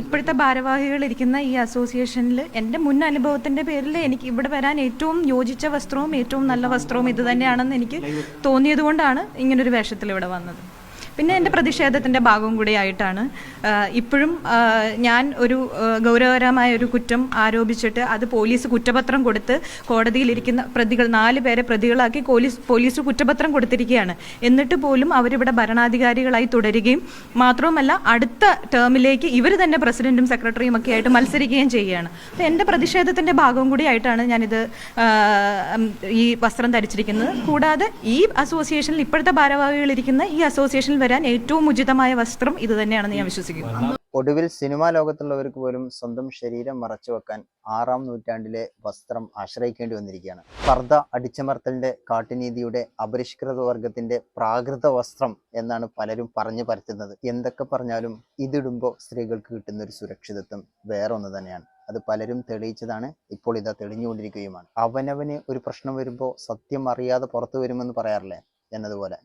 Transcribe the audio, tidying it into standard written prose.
ഇപ്പോഴത്തെ ഭാരവാഹികളിരിക്കുന്ന ഈ അസോസിയേഷനിൽ എൻ്റെ മുൻ അനുഭവത്തിൻ്റെ പേരിൽ എനിക്ക് ഇവിടെ വരാൻ ഏറ്റവും യോജിച്ച വസ്ത്രവും ഏറ്റവും നല്ല വസ്ത്രവും ഇത് തന്നെയാണെന്ന് എനിക്ക് തോന്നിയതുകൊണ്ടാണ് ഇങ്ങനൊരു വേഷത്തിൽ ഇവിടെ വന്നത്. പിന്നെ എൻ്റെ പ്രതിഷേധത്തിൻ്റെ ഭാഗവും കൂടിയായിട്ടാണ് ഇപ്പോഴും ഞാൻ ഒരു ഗൗരവകരമായ ഒരു കുറ്റം ആരോപിച്ചിട്ട് അത് പോലീസ് കുറ്റപത്രം കൊടുത്ത് കോടതിയിലിരിക്കുന്ന പ്രതികൾ 4 പേരെ പ്രതികളാക്കി പോലീസ് കുറ്റപത്രം കൊടുത്തിരിക്കുകയാണ്. എന്നിട്ട് പോലും അവരിവിടെ ഭരണാധികാരികളായി തുടരുകയും മാത്രവുമല്ല അടുത്ത ടേമിലേക്ക് ഇവർ തന്നെ പ്രസിഡന്റും സെക്രട്ടറിയും ഒക്കെ ആയിട്ട് മത്സരിക്കുകയും ചെയ്യുകയാണ്. അപ്പോൾ എൻ്റെ പ്രതിഷേധത്തിൻ്റെ ഭാഗവും കൂടിയായിട്ടാണ് ഞാനിത് ഈ വസ്ത്രം ധരിച്ചിരിക്കുന്നത്. കൂടാതെ ഈ അസോസിയേഷനിൽ ഇപ്പോഴത്തെ ഭാരവാഹികളിരിക്കുന്ന ഈ അസോസിയേഷനിൽ വരാൻ ഏറ്റവും ഉചിതമായ വസ്ത്രം ഇത് തന്നെയാണെന്ന് ഞാൻ വിശ്വസിക്കുന്നു. ഒടുവിൽ സിനിമാ ലോകത്തുള്ളവർക്ക് പോലും സ്വന്തം ശരീരം മറച്ചു വെക്കാൻ 6-ാം നൂറ്റാണ്ടിലെ വസ്ത്രം ആശ്രയിക്കേണ്ടി വന്നിരിക്കുകയാണ്. പർദ്ദ അടിച്ചമർത്തലിന്റെ കാട്ടുനീതിയുടെ അപരിഷ്കൃത വർഗത്തിന്റെ പ്രാകൃത വസ്ത്രം എന്നാണ് പലരും പറഞ്ഞു പരത്തുന്നത്. എന്തൊക്കെ പറഞ്ഞാലും ഇതിടുമ്പോൾ സ്ത്രീകൾക്ക് കിട്ടുന്ന ഒരു സുരക്ഷിതത്വം വേറെ ഒന്ന് തന്നെയാണ്. അത് പലരും തെളിയിച്ചതാണ്. ഇപ്പോൾ ഇതാ തെളിഞ്ഞുകൊണ്ടിരിക്കുകയുമാണ്. അവനവന് ഒരു പ്രശ്നം വരുമ്പോൾ സത്യം അറിയാതെ പുറത്തു വരുമെന്ന് പറയാറില്ലേ എന്നതുപോലെ